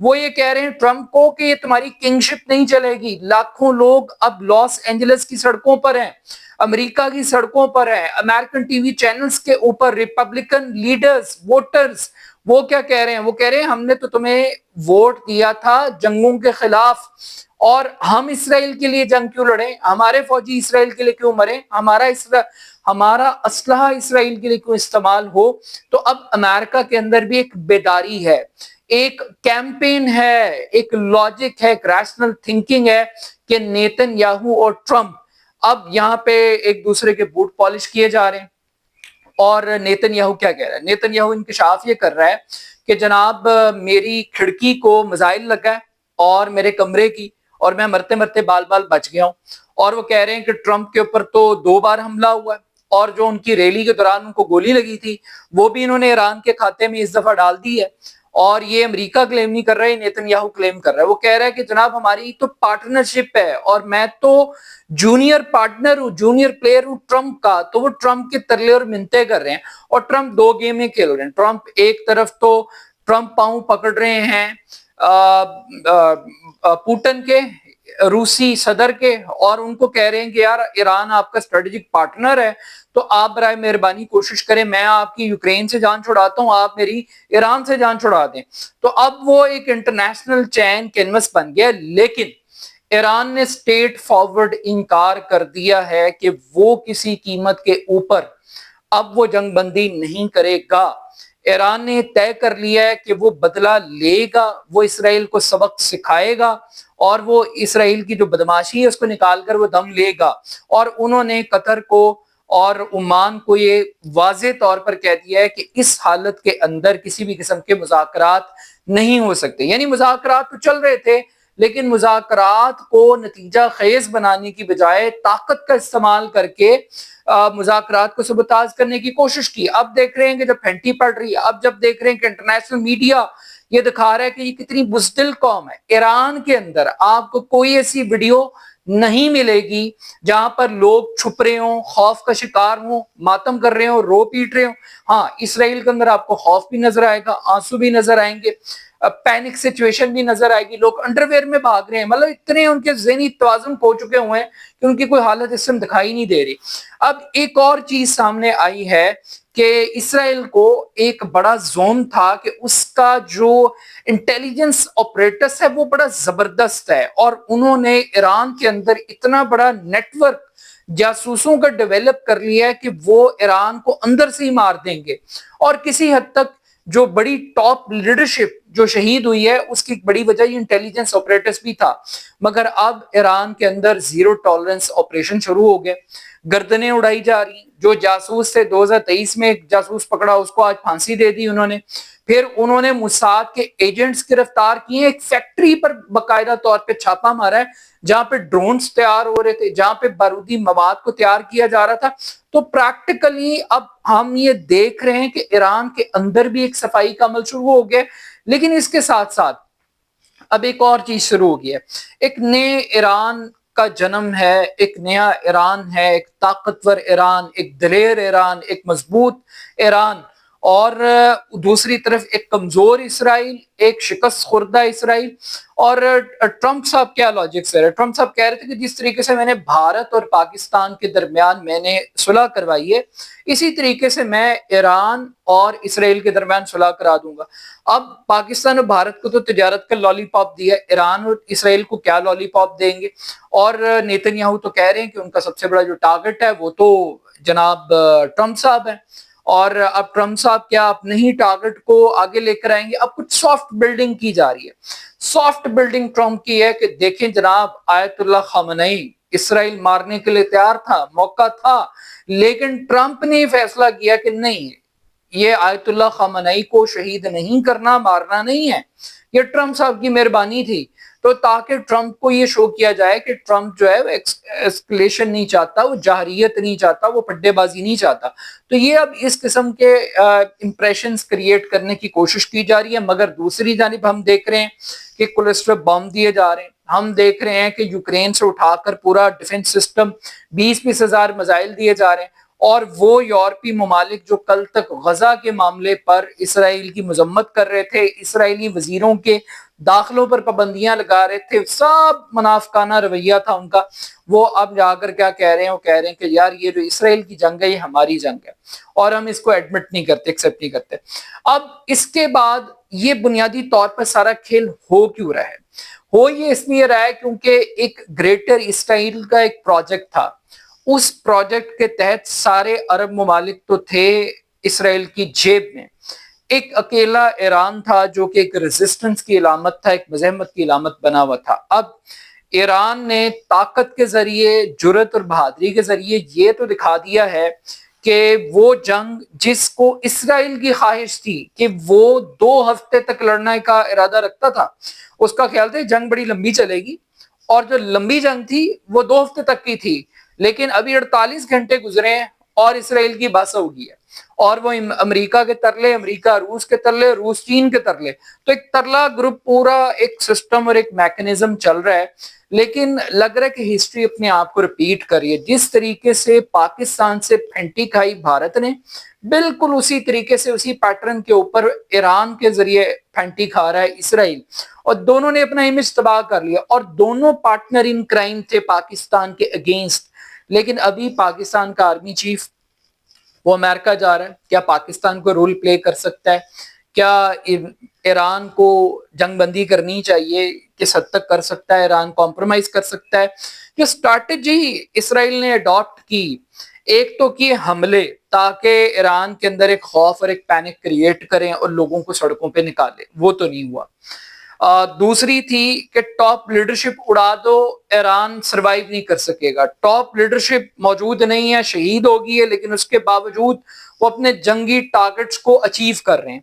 وہ یہ کہہ رہے ہیں ٹرمپ کو کہ یہ تمہاری کنگشپ نہیں چلے گی. لاکھوں لوگ اب لاس اینجلس کی سڑکوں پر ہیں, امریکہ کی سڑکوں پر ہیں, امریکن ٹی وی چینلز کے اوپر ریپبلکن لیڈرز, ووٹرز, وہ کیا کہہ رہے ہیں؟ وہ کہہ رہے ہیں ہم نے تو تمہیں ووٹ دیا تھا جنگوں کے خلاف, اور ہم اسرائیل کے لیے جنگ کیوں لڑیں, ہمارے فوجی اسرائیل کے لیے کیوں مریں, ہمارا اسلحہ اسرائیل کے لیے کیوں استعمال ہو. تو اب امریکہ کے اندر بھی ایک بیداری ہے, ایک کیمپین ہے, ایک لاجک ہے, ایک ریشنل تھنکنگ ہے کہ نیتن یاہو اور ٹرمپ اب یہاں پہ ایک دوسرے کے بوٹ پالش کیے جا رہے ہیں. اور نیتن یاہو کیا کہہ رہا ہے؟ نیتن یاہو انکشاف یہ کر رہا ہے کہ جناب میری کھڑکی کو میزائل لگا ہے اور میرے کمرے کی, اور میں مرتے مرتے بال بچ گیا ہوں. اور وہ کہہ رہے ہیں کہ ٹرمپ کے اوپر تو 2 بار حملہ ہوا ہے, اور جو ان کی ریلی کے دوران ان کو گولی لگی تھی وہ بھی انہوں نے ایران کے کھاتے میں اس دفعہ ڈال دی ہے. اور یہ امریکہ کلیم نہیں کر رہا ہے, نیتن یاہو کلیم کر رہا ہے. وہ کہہ رہا ہے کہ جناب ہماری تو پارٹنرشپ ہے اور میں تو جونیئر پارٹنر ہوں, جونیئر پلیئر ہوں ٹرمپ کا. تو وہ ٹرمپ کے ترلے اور منتیں کر رہے ہیں, اور ٹرمپ 2 گیمیں کھیل رہے ہیں. ٹرمپ ایک طرف تو ٹرمپ پاؤں پکڑ رہے ہیں پوٹن کے, روسی صدر کے, اور ان کو کہہ رہے ہیں کہ یار ایران آپ کا اسٹریٹجک پارٹنر ہے, تو آپ برائے مہربانی کوشش کریں, میں آپ کی یوکرین سے جان چھڑاتا ہوں, آپ میری ایران سے جان چھڑا دیں. تو اب وہ ایک انٹرنیشنل چین کینوس بن گیا. لیکن ایران نے اسٹیٹ فارورڈ انکار کر دیا ہے کہ وہ کسی قیمت کے اوپر اب وہ جنگ بندی نہیں کرے گا. ایران نے طے کر لیا ہے کہ وہ بدلہ لے گا, وہ اسرائیل کو سبق سکھائے گا, اور وہ اسرائیل کی جو بدماشی ہے اس کو نکال کر وہ دم لے گا. اور انہوں نے قطر کو اور عمان کو یہ واضح طور پر کہہ دیا ہے کہ اس حالت کے اندر کسی بھی قسم کے مذاکرات نہیں ہو سکتے. یعنی مذاکرات تو چل رہے تھے, لیکن مذاکرات کو نتیجہ خیز بنانے کی بجائے طاقت کا استعمال کر کے مذاکرات کو سبوتاژ کرنے کی کوشش کی. اب دیکھ رہے ہیں کہ جب پھینٹی پڑ رہی ہے, اب جب دیکھ رہے ہیں کہ انٹرنیشنل میڈیا یہ دکھا رہا ہے کہ یہ کتنی بزدل قوم ہے. ایران کے اندر آپ کو کوئی ایسی ویڈیو نہیں ملے گی جہاں پر لوگ چھپ رہے ہوں, خوف کا شکار ہوں, ماتم کر رہے ہوں, رو پیٹ رہے ہوں. ہاں, اسرائیل کے اندر آپ کو خوف بھی نظر آئے گا, آنسو بھی نظر آئیں گے, پینک سچویشن بھی نظر آئے گی, لوگ انڈر ویئر میں بھاگ رہے ہیں. مطلب اتنے ان کے ذہنی توازن کھو چکے ہوئے ہیں کہ ان کی کوئی حالت اس میں دکھائی نہیں دے رہی. اب ایک اور چیز سامنے آئی ہے کہ اسرائیل کو ایک بڑا زوم تھا کہ اس کا جو انٹیلیجنس آپریٹس ہے وہ بڑا زبردست ہے, اور انہوں نے ایران کے اندر اتنا بڑا نیٹ ورک جاسوسوں کا ڈیولپ کر لیا ہے کہ وہ ایران کو اندر سے ہی مار دیں گے. اور کسی حد تک جو بڑی ٹاپ لیڈرشپ جو شہید ہوئی ہے اس کی بڑی وجہ یہ انٹیلیجنس آپریٹس بھی تھا. مگر اب ایران کے اندر زیرو ٹالرنس آپریشن شروع ہو گئے, گردنیں اڑائی جا رہی. جو جاسوس سے 2023 میں ایک جاسوس پکڑا اس کو آج پھانسی دے دی انہوں نے. پھر انہوں نے موساد کے ایجنٹس گرفتار کیے, ایک فیکٹری پر باقاعدہ طور پہ چھاپا مارا ہے جہاں پہ ڈرونز تیار ہو رہے تھے, جہاں پہ بارودی مواد کو تیار کیا جا رہا تھا. تو پریکٹیکلی اب ہم یہ دیکھ رہے ہیں کہ ایران کے اندر بھی ایک صفائی کا عمل شروع ہو گیا. لیکن اس کے ساتھ ساتھ اب ایک اور چیز شروع ہو گئی ہے, ایک نئے ایران کا جنم ہے, ایک نیا ایران ہے, ایک طاقتور ایران, ایک دلیر ایران, ایک مضبوط ایران, اور دوسری طرف ایک کمزور اسرائیل, ایک شکست خوردہ اسرائیل. اور ٹرمپ صاحب کیا لاجک سے رہے؟ ٹرمپ صاحب کہہ رہے تھے کہ جس طریقے سے میں نے بھارت اور پاکستان کے درمیان میں نے صلح کروائی ہے, اسی طریقے سے میں ایران اور اسرائیل کے درمیان صلح کرا دوں گا. اب پاکستان اور بھارت کو تو تجارت کا لالی پاپ دیا ہے, ایران اور اسرائیل کو کیا لالی پاپ دیں گے؟ اور نیتن یاہو تو کہہ رہے ہیں کہ ان کا سب سے بڑا جو ٹارگٹ ہے وہ تو جناب ٹرمپ صاحب ہیں. اور اب ٹرمپ صاحب کیا اپنے ہی ٹارگٹ کو آگے لے کر آئیں گے؟ اب کچھ سافٹ بلڈنگ کی جا رہی ہے. سافٹ بلڈنگ ٹرمپ کی ہے کہ دیکھیں جناب, آیت اللہ خامنئی اسرائیل مارنے کے لیے تیار تھا, موقع تھا, لیکن ٹرمپ نے فیصلہ کیا کہ نہیں, یہ آیت اللہ خامنئی کو شہید نہیں کرنا, مارنا نہیں ہے, یہ ٹرمپ صاحب کی مہربانی تھی. تو تاکہ ٹرمپ کو یہ شو کیا جائے کہ ٹرمپ جو ہے وہ ایسکلیشن نہیں چاہتا, وہ جہریت نہیں چاہتا, وہ پڈے بازی نہیں چاہتا. تو یہ اب اس قسم کے امپریشنز کریٹ کرنے کی کوشش کی جا رہی ہے. مگر دوسری جانب ہم دیکھ رہے ہیں کہ کلسٹر بم دیے جا رہے ہیں, ہم دیکھ رہے ہیں کہ یوکرین سے اٹھا کر پورا ڈیفنس سسٹم 20,000 میزائل دیے جا رہے ہیں, اور وہ یورپی ممالک جو کل تک غزہ کے معاملے پر اسرائیل کی مذمت کر رہے تھے، اسرائیلی وزیروں کے داخلوں پر پابندیاں لگا رہے تھے، سب منافقانہ رویہ تھا ان کا، وہ اب جا کر کیا کہہ رہے ہیں؟ وہ کہہ رہے ہیں کہ یار یہ جو اسرائیل کی جنگ ہے یہ ہماری جنگ ہے اور ہم اس کو ایڈمٹ نہیں کرتے، ایکسیپٹ نہیں کرتے۔ اب اس کے بعد یہ بنیادی طور پر سارا کھیل ہو کیوں رہا ہے؟ ہو یہ اس لیے رہا ہے کیونکہ ایک گریٹر اسرائیل کا ایک پروجیکٹ تھا، اس پروجیکٹ کے تحت سارے عرب ممالک تو تھے اسرائیل کی جیب میں، ایک اکیلا ایران تھا جو کہ ایک ریزسٹنس کی علامت تھا، ایک مزاحمت کی علامت بنا ہوا تھا۔ اب ایران نے طاقت کے ذریعے، جرأت اور بہادری کے ذریعے یہ تو دکھا دیا ہے کہ وہ جنگ جس کو اسرائیل کی خواہش تھی کہ وہ 2 ہفتے تک لڑنے کا ارادہ رکھتا تھا، اس کا خیال تھا جنگ بڑی لمبی چلے گی، اور جو لمبی جنگ تھی وہ 2 ہفتے تک کی تھی، لیکن ابھی 48 گھنٹے گزرے ہیں اور اسرائیل کی بس ہو گئی ہے، اور وہ امریکہ کے ترلے، امریکہ روس کے ترلے، روس چین کے ترلے، تو ایک ترلا گروپ، پورا ایک سسٹم اور ایک میکنزم چل رہا ہے۔ لیکن لگ رہا ہے کہ ہسٹری اپنے آپ کو ریپیٹ کر رہی ہے، جس طریقے سے پاکستان سے پھینٹی کھائی بھارت نے، بالکل اسی طریقے سے اسی پیٹرن کے اوپر ایران کے ذریعے پھینٹی کھا رہا ہے اسرائیل، اور دونوں نے اپنا امیج تباہ کر لیا، اور دونوں پارٹنر ان کرائم تھے پاکستان کے اگینسٹ۔ لیکن ابھی پاکستان کا آرمی چیف وہ امریکہ جا رہا ہے، کیا پاکستان کو رول پلے کر سکتا ہے؟ کیا ایران کو جنگ بندی کرنی چاہیے؟ کس حد تک کر سکتا ہے ایران؟ کمپرومائز کر سکتا ہے؟ جو اسٹریٹجی اسرائیل نے اڈاپٹ کی، ایک تو کیے حملے تاکہ ایران کے اندر ایک خوف اور ایک پینک کریٹ کریں اور لوگوں کو سڑکوں پہ نکالے، وہ تو نہیں ہوا۔ دوسری تھی کہ ٹاپ لیڈرشپ اڑا دو، ایران سروائیو نہیں کر سکے گا، ٹاپ لیڈرشپ موجود نہیں ہے، شہید ہو گئی ہے، لیکن اس کے باوجود وہ اپنے جنگی ٹارگٹس کو اچیو کر رہے ہیں۔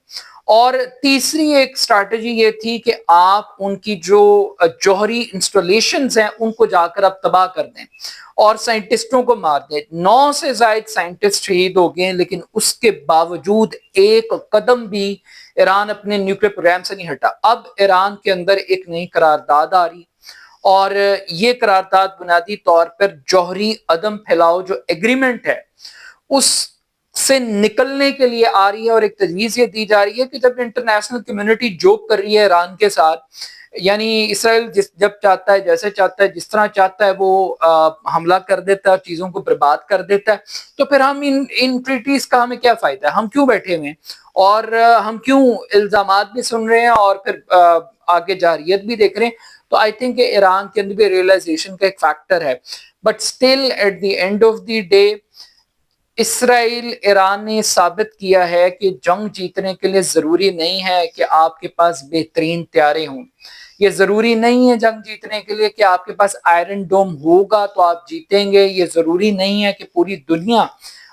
اور تیسری ایک اسٹریٹجی یہ تھی کہ آپ ان کی جو جوہری انسٹالیشنز ہیں ان کو جا کر آپ تباہ کر دیں اور سائنٹسٹوں کو مار دیں۔ 9 سے زائد سائنٹسٹ شہید ہو گئے ہیں، لیکن اس کے باوجود ایک قدم بھی ایران اپنے نیوکلیر پروگرام سے نہیں ہٹا۔ اب ایران کے اندر ایک نئی قرارداد آ رہی، اور یہ قرارداد بنیادی طور پر جوہری عدم پھیلاؤ جو ایگریمنٹ ہے اس سے نکلنے کے لیے آ رہی ہے، اور ایک تجویز یہ دی جا رہی ہے کہ جب انٹرنیشنل کمیونٹی جوک کر رہی ہے ایران کے ساتھ، یعنی اسرائیل جب چاہتا ہے، جیسے چاہتا ہے، جس طرح چاہتا ہے وہ حملہ کر دیتا ہے، چیزوں کو برباد کر دیتا ہے، تو پھر ہم ان ٹریٹیز کا ہمیں کیا فائدہ ہے؟ ہم کیوں بیٹھے ہوئے ہیں؟ اور ہم کیوں الزامات بھی سن رہے ہیں اور پھر آگے جاریت بھی دیکھ رہے ہیں؟ تو آئی تھنک کہ ایران کے اندر بھی ریئلائزیشن کا ایک فیکٹر ہے، but still at the end of the day اسرائیل ایران نے ثابت کیا ہے کہ جنگ جیتنے کے لیے ضروری نہیں ہے کہ آپ کے پاس بہترین طیارے ہوں، یہ ضروری نہیں ہے جنگ جیتنے کے لیے کہ آپ کے پاس آئرن ڈوم ہوگا تو آپ جیتیں گے، یہ ضروری نہیں ہے کہ پوری دنیا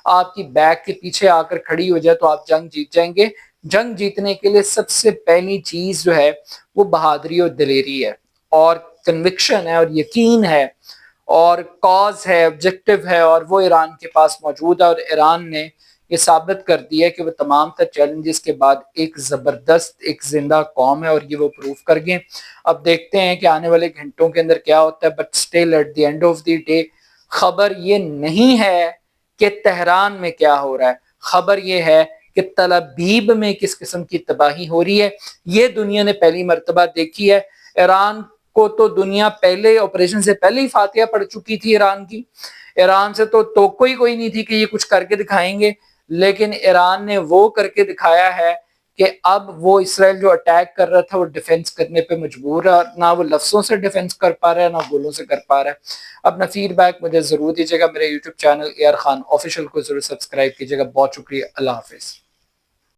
آپ کی بیک کے پیچھے آ کر کھڑی ہو جائے تو آپ جنگ جیت جائیں گے۔ جنگ جیتنے کے لیے سب سے پہلی چیز جو ہے وہ بہادری اور دلیری ہے، اور کنوکشن ہے، اور یقین ہے، اور کاز ہے، آبجیکٹو ہے، اور وہ ایران کے پاس موجود ہے، اور ایران نے یہ ثابت کر دیا ہے کہ وہ تمام تر چیلنجز کے بعد ایک زبردست، ایک زندہ قوم ہے، اور یہ وہ پروف کر گئے۔ اب دیکھتے ہیں کہ آنے والے گھنٹوں کے اندر کیا ہوتا ہے، but still at the end of the day خبر یہ نہیں ہے کہ تہران میں کیا ہو رہا ہے، خبر یہ ہے کہ تل ابیب میں کس قسم کی تباہی ہو رہی ہے۔ یہ دنیا نے پہلی مرتبہ دیکھی ہے۔ ایران کو تو دنیا پہلے آپریشن سے پہلے ہی فاتحہ پڑ چکی تھی ایران کی، ایران سے تو توقع ہی کوئی نہیں تھی کہ یہ کچھ کر کے دکھائیں گے، لیکن ایران نے وہ کر کے دکھایا ہے کہ اب وہ اسرائیل جو اٹیک کر رہا تھا وہ ڈیفنس کرنے پہ مجبور ہے، نہ وہ لفظوں سے ڈیفنس کر پا رہا ہے نہ گولوں سے کر پا رہا ہے۔ اپنا فیڈ بیک مجھے ضرور دیجیے گا، میرے YouTube channel AR Khan official کو ضرور سبسکرائب کیجیے گا۔ بہت شکریہ، اللہ حافظ۔